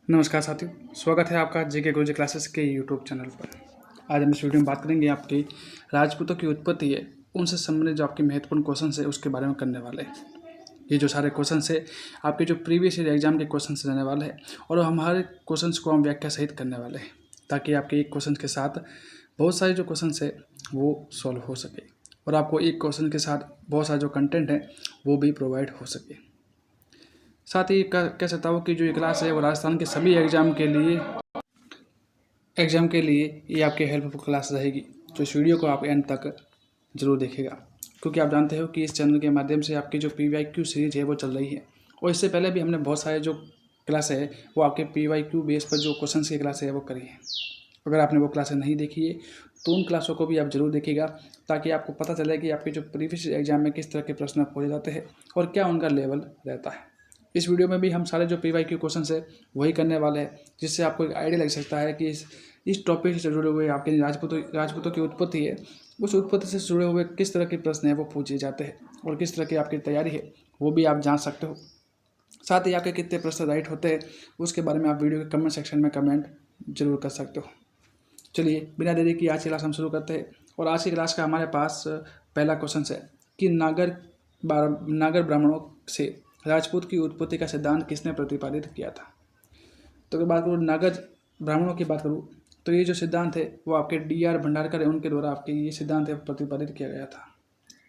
नमस्कार साथियों, स्वागत है आपका जेके गुरुजी क्लासेस के यूट्यूब चैनल पर। आज हम इस वीडियो में बात करेंगे आपकी राजपूतों की उत्पत्ति है उनसे संबंधित जो आपके महत्वपूर्ण क्वेश्चन है उसके बारे में करने वाले हैं। ये जो सारे क्वेश्चन है आपके जो प्रीवियस ईयर एग्जाम के क्वेश्चन रहने वाले हैं और हम हर क्वेश्चन को हम व्याख्या सहित करने वाले हैं ताकि आपके एक क्वेश्चन के साथ बहुत सारे जो क्वेश्चन है वो सॉल्व हो सके और आपको एक क्वेश्चन के साथ बहुत सारा जो कंटेंट है वो भी प्रोवाइड हो सके। साथ ही कह सकता हूँ कि जो ये क्लास है वो राजस्थान के सभी एग्जाम के लिए ये आपके हेल्पफुल क्लास रहेगी। तो इस वीडियो को आप एंड तक जरूर देखेगा क्योंकि आप जानते हो कि इस चैनल के माध्यम से आपकी जो PYQ सीरीज है वो चल रही है और इससे पहले भी हमने बहुत सारे जो क्लास है वो आपके PYQ बेस पर जो क्वेश्चन की क्लास है वो करी है। अगर आपने वो क्लासें नहीं देखी है तो उन क्लासों को भी आप जरूर देखिएगा ताकि आपको पता चले कि आपके जो प्रीवियस एग्जाम में किस तरह के प्रश्न पूछे जाते हैं और क्या उनका लेवल रहता है। इस वीडियो में भी हम सारे जो PYQ क्वेश्चन है वही करने वाले हैं जिससे आपको एक आइडिया लग सकता है कि इस टॉपिक से जुड़े हुए आपके राजपूतों की उत्पत्ति है उस उत्पत्ति से जुड़े हुए किस तरह के प्रश्न हैं वो पूछे जाते हैं और किस तरह की आपकी तैयारी है वो भी आप जान सकते हो। साथ ही आपके कितने प्रश्न राइट होते हैं उसके बारे में आप वीडियो के कमेंट सेक्शन में कमेंट जरूर कर सकते हो। चलिए बिना देरी की आज की क्लास हम शुरू करते हैं और आज की क्लास का हमारे पास पहला क्वेश्चन है कि नागर ब्राह्मणों से राजपूत की उत्पत्ति का सिद्धांत किसने प्रतिपादित किया था। तो अगर बात करूँ नागर ब्राह्मणों की बात करूँ तो ये जो सिद्धांत है वो आपके DR भंडारकर है उनके द्वारा आपके ये सिद्धांत है प्रतिपादित किया गया था।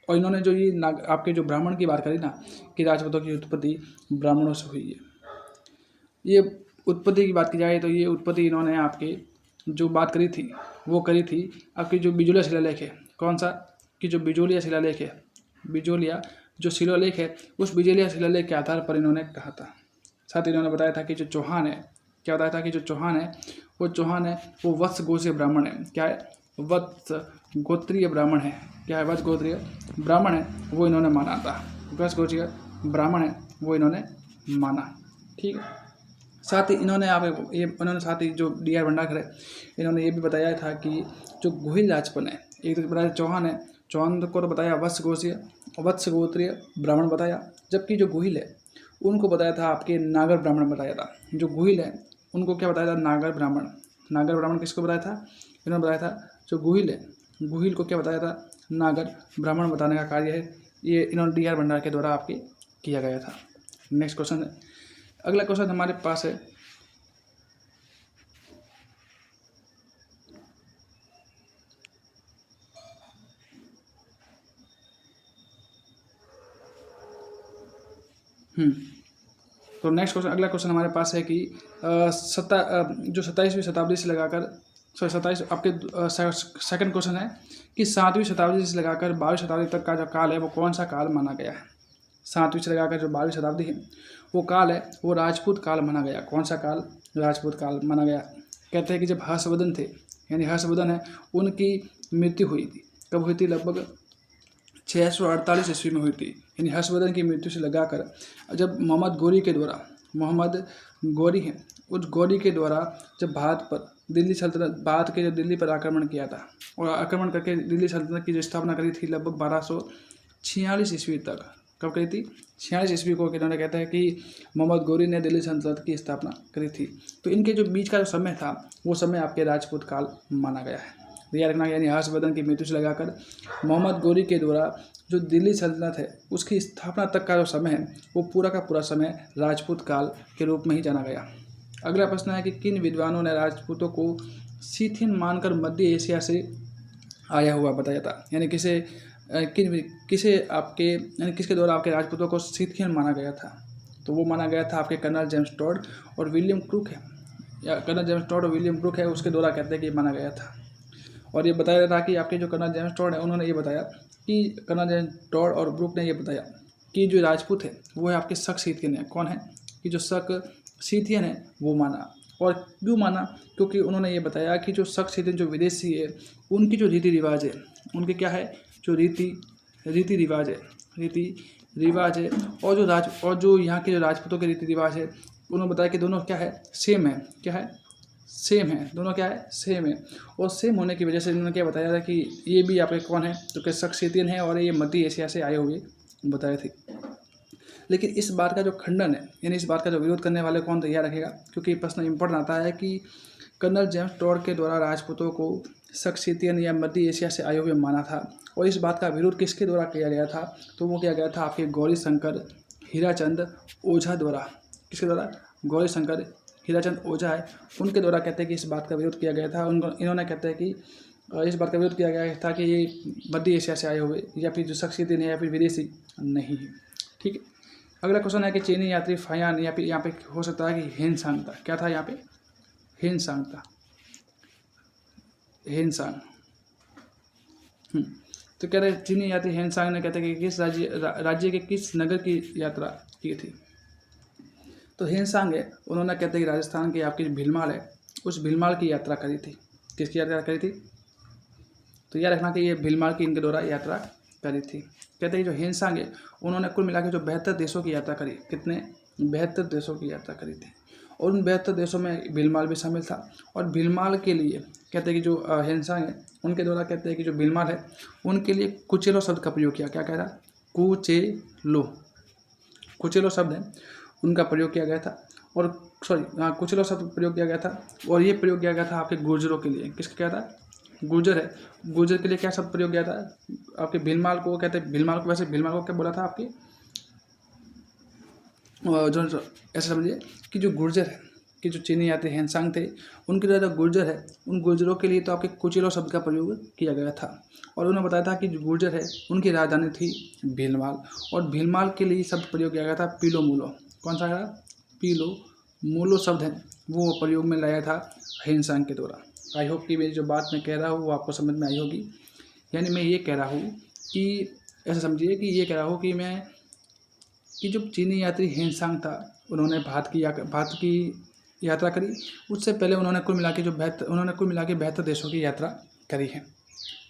और इन्होंने जो ये आपके जो ब्राह्मण की बात करी ना कि राजपूतों की उत्पत्ति ब्राह्मणों से हुई है, ये उत्पत्ति की बात की जाए तो ये उत्पत्ति इन्होंने आपके जो बात करी थी वो करी थी आपकी जो बिजोलिया शिलालेख है, कौन सा कि जो बिजोलिया शिलालेख है, बिजोलिया जो शिलालेख है उस बिजोलिया शिलालेख के आधार पर इन्होंने कहा था। साथ ही इन्होंने बताया था कि जो चौहान है, क्या बताया था कि जो चौहान है वो वत्स गोत्रीय ब्राह्मण है। क्या है? वत्स गोत्रीय ब्राह्मण है। क्या है? वत्स गोत्रीय ब्राह्मण है वो इन्होंने माना था। वत्स गोत्रीय ब्राह्मण है वो इन्होंने माना। ठीक है। साथ ही इन्होंने साथ ही जो DR भंडारकर है इन्होंने ये भी बताया था कि जो गोहिल राजपन है, एक तो बताया चौहान है, चौहान को तो बताया वत्स गोत्रीय ब्राह्मण बताया, जबकि जो गोहिल है उनको बताया था आपके नागर ब्राह्मण बताया था। जो गोहिल है उनको क्या बताया था? नागर ब्राह्मण किसको बताया था? इन्होंने बताया था जो गोहिल है, गोहिल को क्या बताया था? नागर ब्राह्मण बताने का कार्य है ये इन्होंने DR भंडार के द्वारा आपके किया गया था। नेक्स्ट क्वेश्चन है, अगला क्वेश्चन हमारे पास है तो नेक्स्ट क्वेश्चन, अगला क्वेश्चन हमारे पास है कि जो 27वीं शताब्दी से लगाकर आपके सेकंड क्वेश्चन है कि 7वीं शताब्दी से लगाकर 12वीं शताब्दी तक का जो काल है वो कौन सा काल माना गया है। 7वीं से लगाकर जो 12वीं शताब्दी है वो काल है वो राजपूत काल माना गया। कौन सा काल? राजपूत काल माना गया। कहते हैं कि जब हर्षवर्धन थे, यानी हर्षवर्धन है, उनकी मृत्यु हुई थी। कब हुई थी? लगभग 648 ईस्वी में हुई थी। यानी हर्षवर्धन की मृत्यु से लगाकर जब मोहम्मद गौरी है उस गौरी के द्वारा जब भारत के जो दिल्ली पर आक्रमण किया था और आक्रमण करके दिल्ली सल्तनत की जो स्थापना करी थी लगभग 1246 ईस्वी तक। कब करी थी? 46 ईस्वी को इन्होंने कहता है कि मोहम्मद गौरी ने दिल्ली सल्तनत की स्थापना करी थी। तो इनके जो बीच का जो समय था वो समय आपके राजपूत काल माना गया है। याद रखना, यानी हर्षवर्धन की मृत्यु से लगाकर मोहम्मद गौरी के द्वारा जो दिल्ली सल्तनत है उसकी स्थापना तक का जो समय है वो पूरा का पूरा समय राजपूत काल के रूप में ही जाना गया। अगला प्रश्न है कि किन विद्वानों ने राजपूतों को सीथियन मानकर मध्य एशिया से आया हुआ बताया था। यानी किसके द्वारा आपके राजपूतों को सीथियन माना गया था? तो वो माना गया था आपके कर्नल जेम्स टॉड और विलियम क्रूक है, या कर्नल जेम्स टॉड और विलियम क्रूक है उसके द्वारा कहते हैं कि माना गया था। और ये बताया था कि आपके जो कर्नल जेम्स टॉड है उन्होंने ये बताया कि कर्नल जेम्स टॉड और ब्रूक ने ये बताया कि जो राजपूत है वो है आपके शक सीथियन है। कौन है? कि जो शक सीथियन है वो माना। और क्यों माना? क्योंकि उन्होंने ये बताया कि जो शक सीथियन जो विदेशी है उनकी जो रीति रिवाज है, उनके क्या है जो रीति रिवाज है और जो यहाँ के जो राजपूतों के रीति रिवाज है उन्होंने बताया कि दोनों क्या है? सेम है। क्या है? सेम है। दोनों क्या है? सेम है। और सेम होने की वजह से इन्होंने क्या बताया था कि ये भी आपके कौन है? तो कि शक सीथियन है और ये मध्य एशिया से आए हुए बताए थे। लेकिन इस बात का जो खंडन है, यानी इस बात का जो विरोध करने वाले कौन तैयार रखेगा, क्योंकि प्रश्न इंपॉर्टेंट आता है कि कर्नल जेम्स टॉड के द्वारा राजपूतों को सक्सियन या मध्य एशिया से आए हुए माना था, और इस बात का विरोध किसके द्वारा किया गया था, तो वो किया गया था आपके गौरीशंकर हीराचंद ओझा द्वारा। किसके द्वारा? गौरीशंकर हीराचंद ओझा है, उनके द्वारा कहते हैं कि इस बात का विरोध किया गया था। इन्होंने कहते हैं कि इस बात का विरोध किया गया था कि ये मध्य एशिया से आए हुए या फिर जो सक्सियन है या फिर विदेशी नहीं है। ठीक है, अगला क्वेश्चन है कि चीनी यात्री फायान या फिर यहाँ पे हो सकता है कि हेनसांग था। क्या था यहाँ पे? हेनसांग था, हेनसांग। तो कह रहे चीनी यात्री हेनसांग ने कहते हैं कि किस राज्य के किस नगर की यात्रा की थी। तो हेनसांग है, उन्होंने कहते हैं कि राजस्थान के आपकी जो भीलमाल है उस भीलमाल की यात्रा करी थी। किसकी यात्रा करी थी? तो याद रखना कि ये भीलमाल की इनके द्वारा यात्रा करी थी। कहते हैं जो हेनसांग है उन्होंने कुल मिला के जो 72 देशों की यात्रा करी। कितने? 72 देशों की यात्रा करी थी, और उन 72 देशों में भीलमाल भी शामिल था। और भीलमाल के लिए कहते हैं कि जो हेनसांग है उनके द्वारा कहते हैं कि जो भीलमाल है उनके लिए कुचेलो शब्द का प्रयोग किया। क्या कह रहा? कुचेलो, कुचेलो शब्द है उनका प्रयोग किया गया था। और कुचेलो शब्द प्रयोग किया गया था, और ये प्रयोग किया गया था आपके गुर्जरों के लिए। किसका क्या था? गुर्जर है, गुर्जर के लिए क्या शब्द प्रयोग किया था? आपके भीलमाल को कहते हैं, भीलमाल को वैसे भीलमाल को क्या बोला था आपके जो ऐसा समझिए कि जो गुर्जर है कि जो चीनी यात्री हेनसांग थे उनके द्वारा जो गुर्जर है उन गुर्जरों के लिए तो आपके कुचेलो शब्द का प्रयोग किया गया था। और उन्होंने बताया था कि जो गुर्जर है उनकी राजधानी थी भीलमाल, और भीलमाल के लिए शब्द प्रयोग किया गया था पीलो मूलो। कौन सा है? पीलो मूलो शब्द है वो प्रयोग में लाया था हेनसांग के द्वारा। आई होप कि मेरी जो बात मैं कह रहा हूँ वो आपको समझ में आई होगी। यानी मैं ये कह रहा हूँ कि ऐसा समझिए कि ये कह रहा हूँ कि जो चीनी यात्री हेनसांग था उन्होंने भारत की यात्रा करी। उससे पहले उन्होंने कुल मिला के 72 देशों की यात्रा करी है।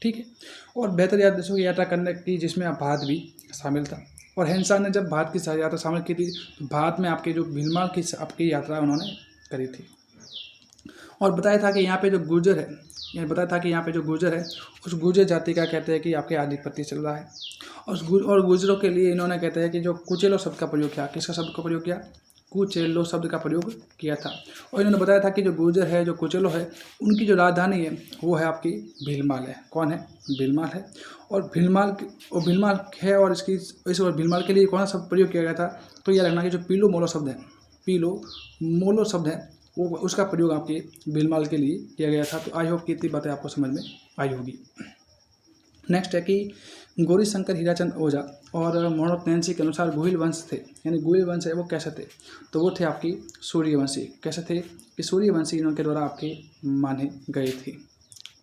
ठीक है, और 72 देशों की यात्रा करने की जिसमें भारत भी शामिल था। और हेनसांग ने जब भारत की यात्रा शामिल की थी तो भारत में आपके जो भीलमाल की आपकी यात्रा उन्होंने करी थी। और बताया था कि यहाँ पे जो गुर्जर है, उस गुर्जर जाति का कहते हैं कि आपके आधिपत्य चल रहा है। और गुर्जरों के लिए इन्होंने कहते हैं कि जो कुचेलो शब्द का प्रयोग किया। किसका शब्द का प्रयोग किया? कुचेलो शब्द का प्रयोग किया था। और इन्होंने बताया था कि जो गुर्जर है, जो कुचेलो है, उनकी जो राजधानी है वो है आपकी भीलमाल है। कौन है? भीलमाल है। और भीलमाल है, और और भीलमाल के लिए कौन सा शब्द प्रयोग किया गया था? तो यह रखना कि जो पीलो मोलो शब्द है वो उसका प्रयोग आपके भीलमाल के लिए किया गया था। तो आई होप कि इतनी बातें आपको समझ में आई होगी। नेक्स्ट है कि गौरीशंकर हीराचंद ओझा और मोहम्मद नैन्सी के अनुसार गुहिल वंश थे, यानी गुहिल वंश है वो कैसे थे? तो वो थे आपकी सूर्यवंशी। कैसे थे? कि सूर्यवंशी इनके द्वारा आपके माने गए थे।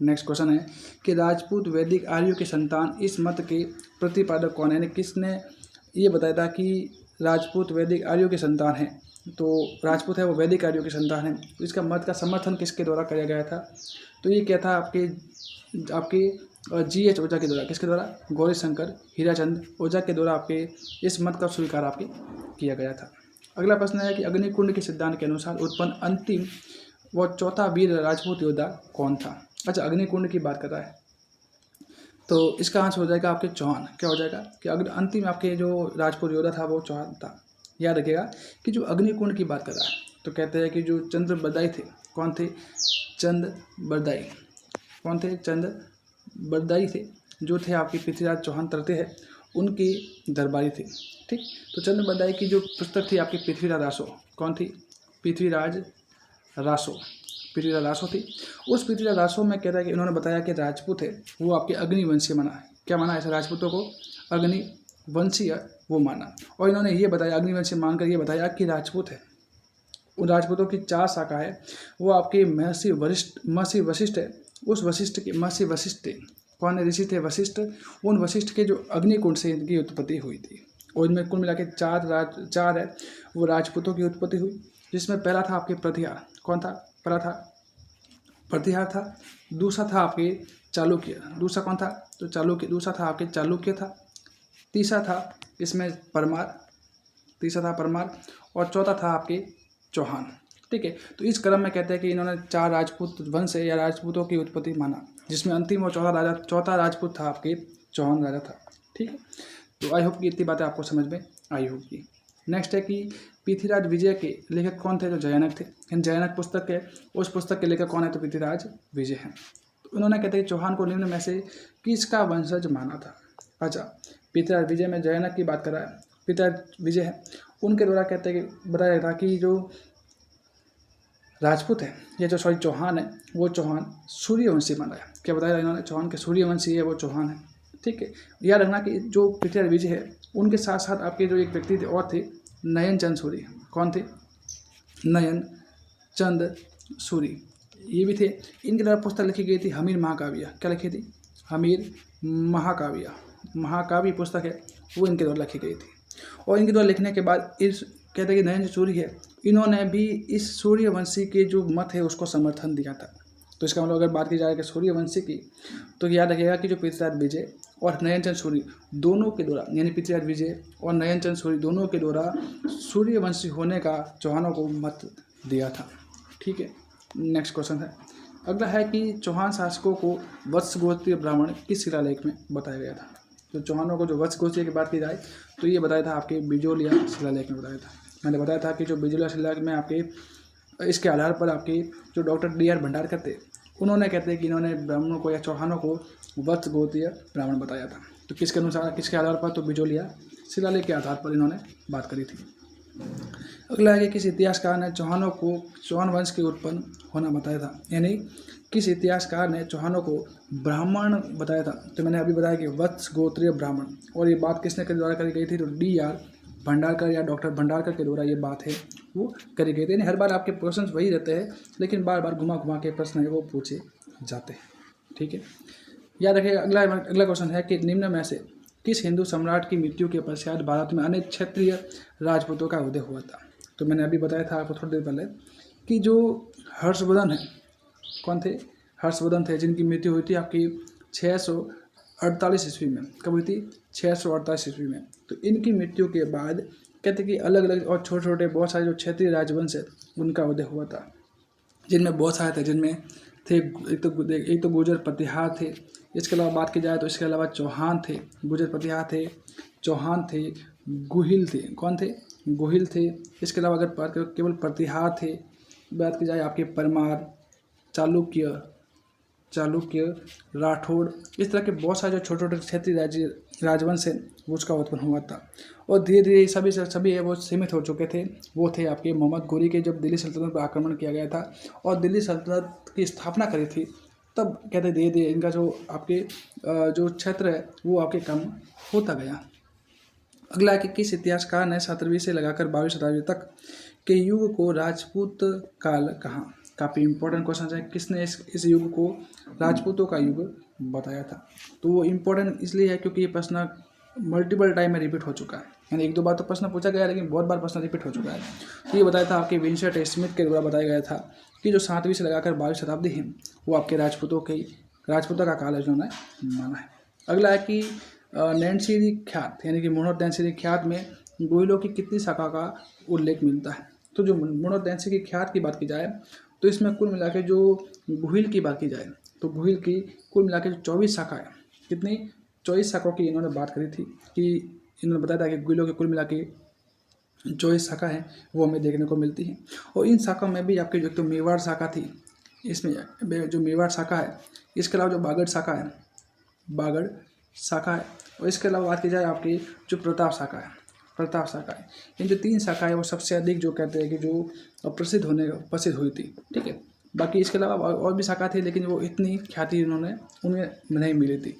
नेक्स्ट क्वेश्चन है कि राजपूत वैदिक आर्यों के संतान इस मत के प्रतिपादक कौन है? यानी किसने ये बताया था कि राजपूत वैदिक आर्यों के संतान हैं? तो राजपूत है वो वैदिक आर्यों के संतान हैं। तो इसका मत का समर्थन किसके द्वारा किया गया था? तो ये क्या था? आपके GH ओझा के द्वारा। किसके द्वारा? गौरीशंकर हीराचंद ओझा के द्वारा आपके इस मत का स्वीकार आपके किया गया था। अगला प्रश्न है कि अग्निकुंड के सिद्धांत के अनुसार उत्पन्न अंतिम व चौथा वीर राजपूत योद्धा कौन था? अच्छा, अग्निकुंड की बात कर रहा है तो इसका आंसर हो जाएगा आपके चौहान। क्या हो जाएगा? कि अंतिम आपके जो राजपूत योद्धा था वो चौहान था। याद रखिएगा कि जो अग्निकुंड की बात कर रहा है तो कहते हैं कि जो चंद्रबरदाई थे। कौन थे? चंद्रबरदाई। कौन थे? चंद्रबरदाई थे, जो थे आपके पृथ्वीराज चौहान तरते हैं उनके दरबारी थे। ठीक, तो चंद्रबरदाई की जो पुस्तक थी आपकी पृथ्वीराज रासो। कौन थी? पृथ्वीराज रासो थी। उस पृथ्वीराज रासो में कहता है कि इन्होंने बताया कि राजपूत है वो आपके अग्निवंशीय माना है। क्या माना? ऐसे राजपूतों को अग्निवंशीय वो माना। और इन्होंने ये बताया, अग्निवंशीय मानकर ये बताया कि राजपूत है, उन राजपूतों की 4 शाखा है। वो आपके महर्षि वशिष्ठ है। उस वशिष्ठ के महर्षि वशिष्ठ कौन ऋषि थे? वशिष्ठ। उन वशिष्ठ के जो अग्निकुंड से इनकी उत्पत्ति हुई थी। और इनमें कुल मिला के 4 है वो राजपूतों की उत्पत्ति हुई, जिसमें पहला था आपके प्रतिहार। कौन था? पहला था प्रतिहार था। दूसरा था आपके चालुक्य। दूसरा कौन था? तो चालुक्य। दूसरा था आपके चालुक्य था। तीसरा था इसमें परमार। और चौथा था आपके चौहान। ठीक है, तो इस क्रम में कहते हैं कि इन्होंने 4 राजपूत वंश या राजपूतों की उत्पत्ति माना, जिसमें अंतिम और चौथा राजपूत था आपके चौहान राजा था। ठीक है, तो आई होप कि इतनी बातें आपको समझ में आई होगी। नेक्स्ट है कि पृथ्वीराज विजय के लेखक कौन थे? तो जयानक थे। जयानक पुस्तक है, उस पुस्तक के लेखक कौन है? तो पृथ्वीराज विजय हैं। तो उन्होंने कहते हैं चौहान को निम्न में से किसका वंशज माना था? अच्छा, पृथ्वीराज विजय में जयानक की बात कर रहा है, पृथ्वीराज विजय है, उनके द्वारा कहते हैं कि बताया था कि जो राजपूत है या जो चौहान है वो चौहान सूर्यवंशी माना है। क्या बताया इन्होंने? चौहान के सूर्यवंशी है वो चौहान है। ठीक है, याद रखना कि जो पृथ्वीराज विजय है उनके साथ साथ आपके जो एक व्यक्ति थे और थे नयन चंद सूरी। कौन थे? नयन चंद सूरी, ये भी थे। इनके द्वारा पुस्तक लिखी गई थी हमीर महाकाव्य। क्या लिखी थी? हमीर महाकाव्य। महाकाव्य पुस्तक है वो इनके द्वारा लिखी गई थी। और इनके द्वारा लिखने के बाद इस कहते हैं कि नयन सूरी है, इन्होंने भी इस सूर्यवंशी के जो मत है उसको समर्थन दिया था। तो इसका मतलब अगर बात की जाए कि सूर्यवंशी की, तो याद रखिएगा कि जो पृथ्वीराज विजय और नयनचंद सूरी दोनों के द्वारा, यानी पृथ्वीराज विजय और नयनचंद सूरी दोनों के द्वारा सूर्यवंशी होने का चौहानों को मत दिया था। ठीक है, नेक्स्ट क्वेश्चन है, अगला है कि चौहान शासकों को वत्स गोत्रीय ब्राह्मण किस शिलालेख में बताया गया था? तो चौहानों को जो वत्स गोत्रीय की बात की जाए तो ये बताया था आपके बिजोलिया शिलालेख में बताया था। मैंने बताया था कि जो बिजोलिया शिलालेख में आपके इसके आधार पर आपके जो डॉक्टर D.R. भंडारकर थे उन्होंने कहते हैं कि इन्होंने ब्राह्मणों को या चौहानों को वत्स गोत्रीय ब्राह्मण बताया था। तो किसके अनुसार, किसके आधार पर? तो बिजोलिया शिलालेख के आधार पर इन्होंने बात करी थी। अगला है कि किस इतिहासकार ने चौहानों को चौहान वंश के उत्पन्न होना बताया था? यानी किस इतिहासकार ने चौहानों को ब्राह्मण बताया था? तो मैंने अभी बताया कि वत्स गोत्रीय ब्राह्मण, और ये बात किसने के द्वारा करी गई थी? तो D.R. भंडारकर या डॉक्टर भंडारकर के द्वारा ये बात है वो करी गई थी। यानी हर बार आपके क्वेश्चन वही रहते हैं लेकिन बार बार घुमा घुमा के प्रश्न है वो पूछे जाते हैं। ठीक है, याद रखिएगा। अगला क्वेश्चन है कि निम्न में से किस हिंदू सम्राट की मृत्यु के पश्चात भारत में अनेक क्षेत्रीय राजपूतों का उदय हुआ था? तो मैंने अभी बताया था आपको थोड़ी देर पहले कि जो हर्षवर्धन है, कौन थे? हर्षवर्धन थे, जिनकी मृत्यु हुई थी आपकी 648 ईस्वी में। कब हुई थी? 648 ईस्वी में। तो इनकी मृत्यु के बाद कहते कि अलग अलग और छोटे छोटे बहुत सारे जो क्षेत्रीय राजवंश है उनका उदय हुआ था, जिनमें बहुत सारे थे, जिनमें थे एक तो गुर्जर प्रतिहार थे। इसके अलावा बात की जाए तो इसके अलावा चौहान थे, गुर्जर प्रतिहार थे, चौहान थे, गुहिल थे। कौन थे? गुहिल थे। इसके अलावा अगर केवल प्रतिहार थे, बात की जाए आपके परमार, चालुक्य, राठौड़, इस तरह के बहुत सारे जो छोटे छोटे क्षेत्रीय राजवंश है वो उसका उत्पन्न हुआ था। और धीरे धीरे सभी है वो सीमित हो चुके थे। वो थे आपके मोहम्मद गोरी के, जब दिल्ली सल्तनत पर आक्रमण किया गया था और दिल्ली सल्तनत की स्थापना करी थी, तब कहते धीरे धीरे इनका जो आपके जो क्षेत्र है वो आपके कम होता गया। अगला है कि किस इतिहासकार ने 17वीं से लगाकर 22वीं शताब्दी तक के युग को राजपूत काल कहा? काफ़ी इंपॉर्टेंट क्वेश्चन है। किसने इस युग को राजपूतों का युग बताया था? तो वो इम्पोर्टेंट इसलिए है क्योंकि ये प्रश्न मल्टीपल टाइम में रिपीट हो चुका है। यानी एक दो बार तो प्रश्न पूछा गया है लेकिन बहुत बार प्रश्न रिपीट हो चुका है। तो ये बताया था आपके विंसेंट स्मिथ के द्वारा बताया गया था कि जो 7वीं से लगाकर 12वीं शताब्दी है वो आपके राजपूतों का काल है उन्होंने माना है। अगला है कि नैनसीरी ख्यात, यानी कि मुणोत्तैंसीरी ख्यात में गोहिलों की कितनी शाखा का उल्लेख मिलता है? तो जो मुणोत्तैंसीरी ख्यात की बात की जाए तो इसमें कुल मिला के जो गुहिल की बात की जाए तो गुहिल की कुल मिला के 24 शाखा है। कितनी? 24 शाखाओं की इन्होंने बात करी थी कि इन्होंने बताया था कि गुहिलों के कुल मिला के 24 शाखा है वो हमें देखने को मिलती है। और इन शाखाओं में भी आपकी जो तो मेवाड़ शाखा थी, इसमें जो मेवाड़ शाखा है, इसके अलावा जो बागड़ शाखा है, और इसके अलावा बात की जाए आपकी जो प्रताप शाखा है, इन जो 3 शाखा है वो सबसे अधिक जो कहते हैं कि जो प्रसिद्ध हुई थी। ठीक है, बाकी इसके अलावा और भी शाखा थी लेकिन वो इतनी ख्याति उन्हें नहीं मिली थी।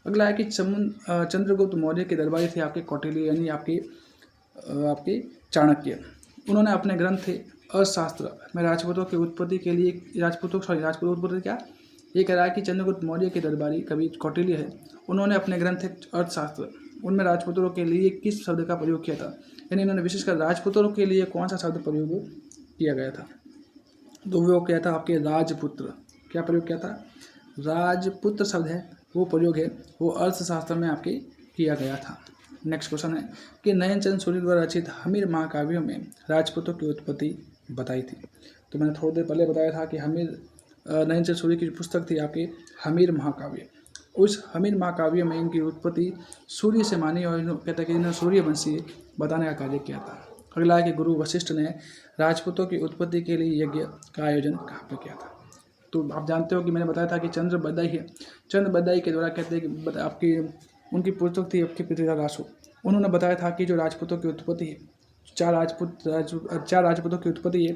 अगला है कि चंद्रगुप्त मौर्य के दरबारी थे आपके कौटिल्य, यानी आपके चाणक्य। उन्होंने अपने ग्रंथ अर्थशास्त्र में राजपूतों की उत्पत्ति के लिए राजपूतों उत्पत्ति क्या ये कह रहा है कि चंद्रगुप्त मौर्य के दरबारी कवि कौटिल्य है, उन्होंने अपने ग्रंथ अर्थशास्त्र उनमें राजपूतों के लिए किस शब्द का प्रयोग किया था? यानी इन्होंने विशेषकर राजपूतों के लिए कौन सा शब्द प्रयोग किया गया था? तो वो क्या था आपके राजपुत्र। क्या प्रयोग किया था? राजपुत्र शब्द है वो प्रयोग है वो अर्थशास्त्र में आपके किया गया था। नेक्स्ट क्वेश्चन है कि नयनचंद सूरी द्वारा रचित हमीर महाकाव्यों में राजपूतों की उत्पत्ति बताई थी। तो मैंने थोड़ी देर पहले बताया था कि नयनचंद सूरी की पुस्तक थी आपकी हमीर महाकाव्य, उस हमीर महाकाव्य में इनकी उत्पत्ति सूर्य से मानी और कहते हैं कि इन्होंने सूर्यवंशी बताने का कार्य किया था। अगला है कि गुरु वशिष्ठ ने राजपूतों की उत्पत्ति के लिए यज्ञ का आयोजन कहाँ पर किया था। तो आप जानते हो कि मैंने बताया था कि चंद्र बदाई है, चंद्र बदाई के द्वारा कहते हैं कि आपकी उनकी पुस्तक थी आपकी पृथ्वीराज रासो, उन्होंने बताया था कि जो राजपूतों की उत्पत्ति है, चार राजपूतों की उत्पत्ति है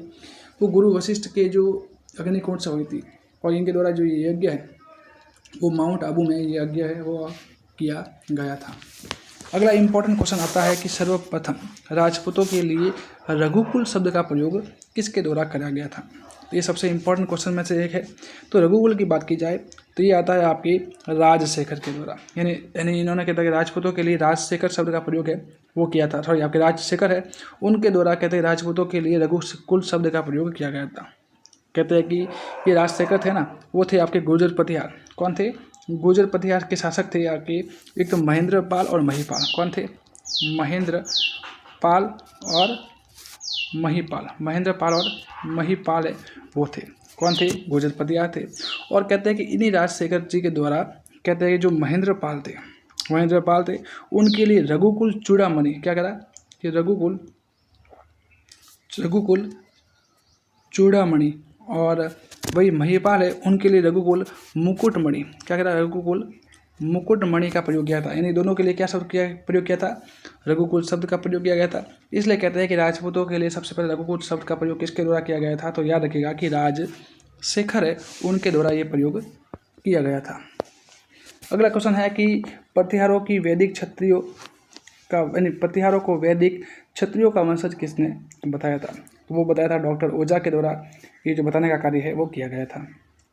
वो गुरु वशिष्ठ के जो अग्निकुंड से हुई थी, और इनके द्वारा जो ये यज्ञ है वो माउंट आबू में ये यज्ञ है वो किया गया था। अगला इम्पोर्टेंट क्वेश्चन आता है कि सर्वप्रथम राजपूतों के लिए रघुकुल शब्द का प्रयोग किसके द्वारा करा गया था। तो ये सबसे इम्पोर्टेंट क्वेश्चन में से एक है। तो रघुकुल की बात की जाए तो ये आता है आपके राजशेखर के द्वारा, यानी इन्होंने कहता है कि राजपूतों के लिए राजशेखर शब्द का प्रयोग है वो किया था। सॉरी, आपके राजशेखर है उनके द्वारा कहते हैं राजपूतों के लिए रघुकुल शब्द का प्रयोग किया गया था। कहते हैं कि ये राजशेखर थे ना, वो थे आपके गुर्जर प्रतिहार। कौन थे? गुर्जर प्रतिहार के शासक थे आपके एक तो महेंद्र पाल और महिपाल। कौन थे? महेंद्र पाल और महिपाल। महेंद्र पाल और महिपाल है वो थे। कौन थे? गुर्जर प्रतिहार थे। और कहते हैं कि इन्हीं राजशेखर जी के द्वारा कहते हैं कि जो महेंद्र पाल थे उनके लिए रघुकुल चूड़ामणि क्या करा कि रघुकुल चूड़ामणि, और वही महिपाल है उनके लिए रघुकुल मुकुटमणि क्या करा? रघुकुल मुकुटमणि का प्रयोग किया था। यानी दोनों के लिए क्या शब्द प्रयोग किया था? रघुकुल शब्द का प्रयोग किया गया था। इसलिए कहते हैं कि राजपूतों के लिए सबसे पहले रघुकुल शब्द का प्रयोग किसके द्वारा किया गया था? तो याद रखिएगा कि राजशेखर है उनके द्वारा ये प्रयोग किया गया था। अगला क्वेश्चन है कि प्रतिहारों को वैदिक क्षत्रियों का वंशज किसने बताया था? तो वो बताया था डॉक्टर ओझा के द्वारा ये जो बताने का कार्य है वो किया गया था।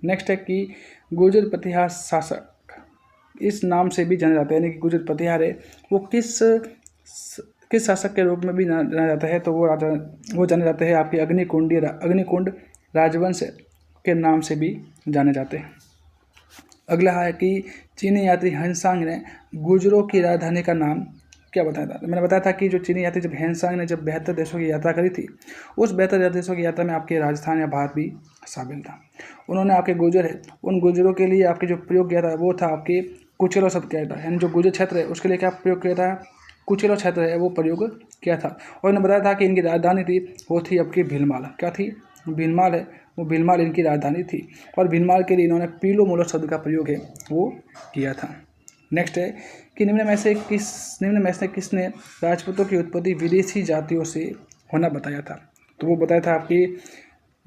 नेक्स्ट है कि गुर्जर प्रतिहार शासक इस नाम से भी जाने जाते हैं, यानी कि गुर्जर प्रतिहार है वो किस शासक के रूप में भी जाना जाता है? तो वो जाने जाते हैं आपके अग्निकुंड राजवंश के नाम से भी जाने जाते हैं। अगला है कि चीनी यात्री हेनसांग ने गुर्जरों की राजधानी का नाम क्या बताया था? मैंने बताया था कि जो चीनी यात्री जब हेनसांग ने जब 72 देशों की यात्रा करी थी, उस 72 देशों की यात्रा में आपके राजस्थान या भारत भी शामिल था। उन्होंने आपके गुर्जर है उन गुर्जरों के लिए आपके जो प्रयोग किया था वो था आपके कुचेलो शब्द किया था। यानी जो गुर्जर क्षेत्र है उसके लिए क्या प्रयोग किया था? कुचेलो क्षेत्र है वो प्रयोग किया था। और उन्होंने बताया था कि इनकी राजधानी थी वो थी आपकी भीलमाल। क्या थी? भीलमाल है वो भीलमाल इनकी राजधानी थी। और भीलमाल के लिए इन्होंने पीलो मूलो शब्द का प्रयोग है वो किया था। नेक्स्ट है कि निम्न में से किसने राजपूतों की उत्पत्ति विदेशी जातियों से होना बताया था? तो वो बताया था आपके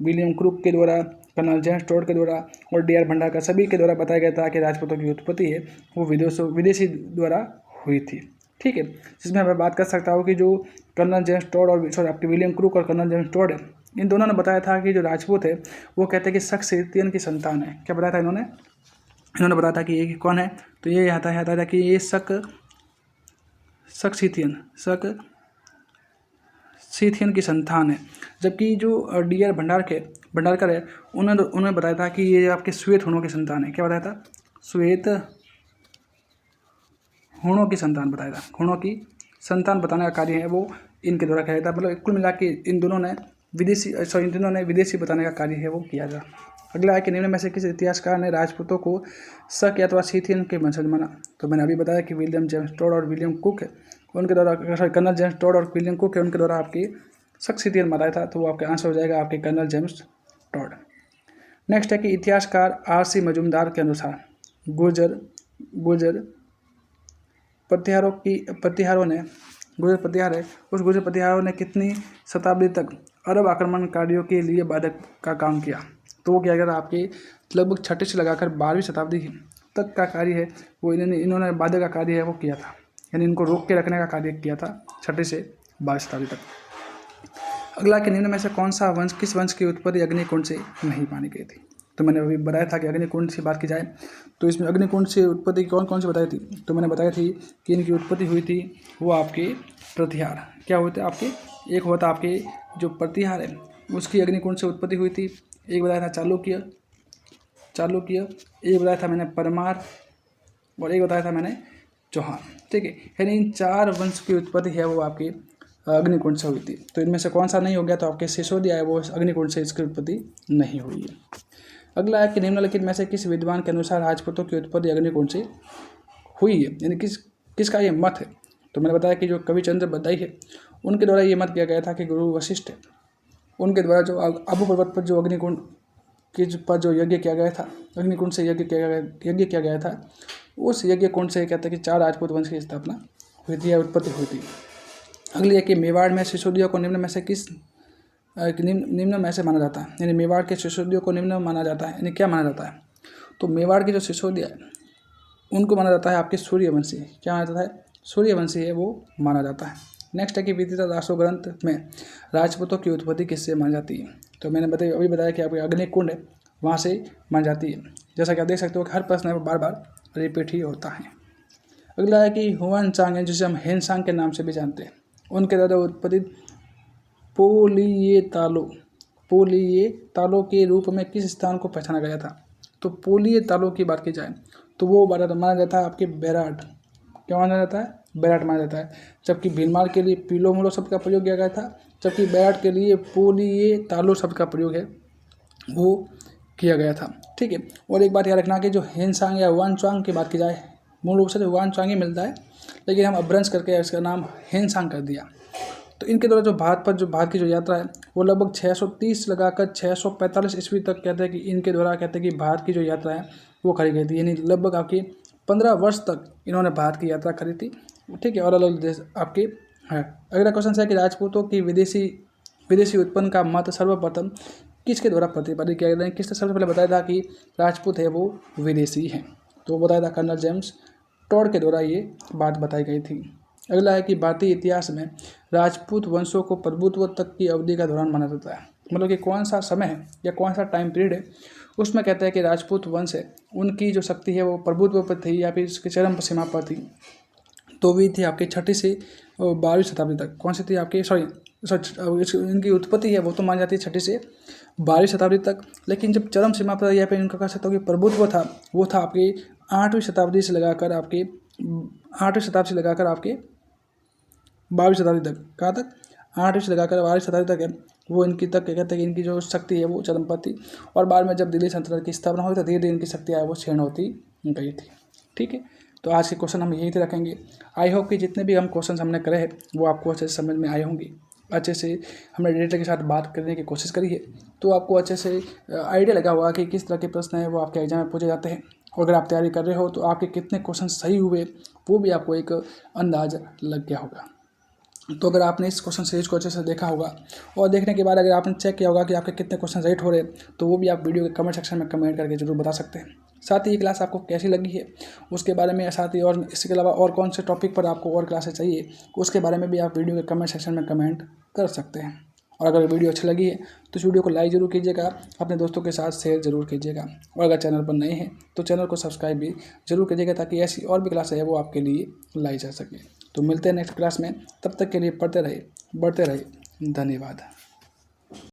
विलियम क्रूक के द्वारा, कर्नल जेम्स टॉड के द्वारा और डी आर भंडारकर सभी के द्वारा बताया गया था कि राजपूतों की उत्पत्ति है वो विदेशी द्वारा हुई थी। ठीक है, जिसमें मैं बात कर सकता हूँ कि जो कर्नल जेम्स टॉड और आपके विलियम क्रूक और कर्नल जेम्स टॉड है इन दोनों ने बताया था कि जो राजपूत है वो कहते हैं कि सक्सेतियन की संतान है। क्या बताया था इन्होंने बताया था कि ये कौन है? तो ये आता था कि ये सक्सेथियन की संतान है। जबकि जो डी आर भंडारकर है उन्होंने बताया था कि ये आपके श्वेत हुणों की संतान है। क्या बताया था? श्वेत हुणों की संतान बताया था। हुणों की संतान बताने का कार्य है वो इनके द्वारा किया था। मतलब कुल मिला के इन दोनों ने विदेशी बताने का कार्य है वो किया था। अगला है कि निम्न में से किस इतिहासकार ने राजपूतों को शक अथवा सीथियन के वंशज माना? तो मैंने अभी बताया कि विलियम जेम्स टॉड और विलियम कुक है उनके द्वारा, कर्नल जेम्स टॉड और विलियम कुक है उनके द्वारा आपकी शक सीथियन बताया था। तो वो आपका आंसर हो जाएगा आपके कर्नल जेम्स टॉड। नेक्स्ट है कि इतिहासकार R.C. मजूमदार के अनुसार गुर्जर प्रतिहारों ने कितनी शताब्दी तक अरब आक्रमणकारियों के लिए बाधक का काम किया? तो वो क्या गया था आपके लगभग 6 से लगाकर 12वीं शताब्दी तक का कार्य है वो इन्होंने बाधक का कार्य है वो किया था। यानी इनको रोक के रखने का कार्य किया था 6 से 12वीं शताब्दी तक। अगला कि निम्न में से किस वंश की उत्पत्ति अग्निकुंड से नहीं मानी गई थी? तो मैंने अभी बताया था कि अग्निकुंड से बात की जाए तो इसमें अग्निकुंड से उत्पत्ति कौन सी बताई थी? तो मैंने बताया थी कि इनकी उत्पत्ति हुई थी वो आपके प्रतिहार। क्या हुए थे आपके? एक हुआ था आपके जो प्रतिहार है उसकी अग्निकुंड से उत्पत्ति हुई थी। एक बताया था चालुक्य, एक बताया था मैंने परमार और एक बताया था मैंने चौहान। ठीक है, यानी इन 4 वंश की उत्पत्ति है वो आपकी अग्निकुंड से हुई थी। तो इनमें से कौन सा नहीं हो गया? तो आपके सिसोदिया है वो अग्निकुंड से इसकी उत्पत्ति नहीं हुई है। अगला है कि निम्नलिखित में से किस विद्वान के अनुसार राजपूतों की उत्पत्ति अग्निकुंड से हुई है, यानी किसका ये मत है। तो मैंने बताया कि जो कवि चंद्र बदाई है उनके द्वारा ये मत किया गया था कि गुरु वशिष्ठ है उनके द्वारा जो अबू पर्वत पर जो अग्निकुंड के पर जो यज्ञ किया गया था, अग्निकुंड से यज्ञ किया गया था, उस यज्ञ कुंड से कहते हैं कि 4 राजपूत वंश की स्थापना हुई थी या उत्पत्ति हुई थी। अगली है कि मेवाड़ में शिशोदियों को निम्न में से निम्न में से माना जाता है, यानी मेवाड़ के शिशोदियों को निम्न माना जाता है, यानी क्या माना जाता है। तो मेवाड़ की जो शिशोदिया है उनको माना जाता है आपके सूर्यवंशी, क्या माना जाता है, सूर्यवंशी है वो माना जाता है। नेक्स्ट है कि विदिता दासो ग्रंथ में राजपूतों की उत्पत्ति किससे मानी जाती है। तो मैंने अभी बताया कि आपके अग्निकुंड है वहाँ से मानी जाती है। जैसा कि आप देख सकते हो कि हर प्रश्न में बार बार रिपीट ही होता है। अगला है कि हुआन चांग है जिसे हम हेन सांग के नाम से भी जानते हैं, उनके द्वारा उत्पत्ति पोलिये तालों के रूप में किस स्थान को पहचाना गया था। तो पोलिये तालों की बात की जाए तो वो माना जाता है आपके बैराट, क्या माना जाता है, बैराट माना जाता है। जबकि भीलमाल के लिए पीलो मोलो शब्द का प्रयोग किया गया था, जबकि बैराट के लिए पोलिये तालो शब्द का प्रयोग है वो किया गया था। ठीक है, और एक बात याद रखना कि जो हेनसांग या वानचांग की बात की जाए मूल रूप से तो वानचांग ही मिलता है, लेकिन हम अपभ्रंश करके इसका नाम हेनसांग कर दिया। तो इनके द्वारा जो भारत की जो यात्रा है वो लगभग 630 लगाकर 645 ईस्वी तक कहते हैं कि इनके द्वारा कहते हैं कि भारत की जो यात्रा है वो करी गई थी, यानी लगभग आपकी 15 वर्ष तक इन्होंने भारत की यात्रा करी थी। ठीक है, और अलग देश आपके है। अगला क्वेश्चन है कि राजपूतों की विदेशी उत्पन्न का मत सर्वप्रथम किसके द्वारा प्रतिपादित किया गया, किसने सबसे पहले बताया था कि राजपूत है वो विदेशी हैं। तो वो बताया था कर्नल जेम्स टॉड के द्वारा ये बात बताई गई थी। अगला है कि भारतीय इतिहास में राजपूत वंशों को प्रभुत्व तक की अवधि का दौरान माना जाता है, मतलब कि कौन सा समय है या कौन सा टाइम पीरियड है उसमें कहते हैं कि राजपूत वंश है उनकी जो शक्ति है वो प्रभुत्व पर थी या फिर उसकी चरम सीमा पर थी। तो भी थी आपकी 6ठी से 12वीं शताब्दी तक। कौन सी थी आपकी इनकी उत्पत्ति है वो तो मानी जाती है 6ठी से 12वीं शताब्दी तक, लेकिन जब चरम सीमा पर या फिर इनका कह सकते हो कि प्रभुत्व था वो था आपकी 8वीं शताब्दी से लगाकर आपके 12वीं शताब्दी तक। कहाँ तक, 8वीं से लगाकर 12वीं शताब्दी तक है वो इनकी तक कहते हैं कि इनकी जो शक्ति है वो चरम पर थी। और बाद में जब दिल्ली सल्तनत की स्थापना हुई तो धीरे धीरे इनकी शक्ति है वो क्षीण होती गई थी। ठीक है, तो आज के क्वेश्चन हम यहीं से रखेंगे। आई होप कि जितने भी हम क्वेश्चन हमने करे हैं वो आपको अच्छे से समझ में आए होंगे, अच्छे से हमने डेटा के साथ बात करने की कोशिश करी है, तो आपको अच्छे से आइडिया लगा होगा कि किस तरह के प्रश्न हैं वो आपके एग्जाम में पूछे जाते हैं। और अगर आप तैयारी कर रहे हो तो आपके कितने क्वेश्चन सही हुए वो भी आपको एक अंदाज़ लग गया होगा। तो अगर आपने इस क्वेश्चन सीरीज को अच्छे से देखा होगा और देखने के बाद अगर आपने चेक किया होगा कि आपके कितने क्वेश्चन राइट हो रहे तो वो भी आप वीडियो के कमेंट सेक्शन में कमेंट करके जरूर बता सकते हैं। साथ ही ये क्लास आपको कैसी लगी है उसके बारे में, साथ ही और इसके अलावा और कौन से टॉपिक पर आपको और क्लासेस चाहिए उसके बारे में भी आप वीडियो के कमेंट सेक्शन में कमेंट कर सकते हैं। और अगर वीडियो अच्छी लगी है तो इस वीडियो को लाइक ज़रूर कीजिएगा, अपने दोस्तों के साथ शेयर ज़रूर कीजिएगा, और अगर चैनल पर नए हैं तो चैनल को सब्सक्राइब भी जरूर कीजिएगा ताकि ऐसी और भी क्लासें है वो आपके लिए लाई जा सके। तो मिलते हैं नेक्स्ट क्लास में, तब तक के लिए पढ़ते रहे बढ़ते रहे, धन्यवाद।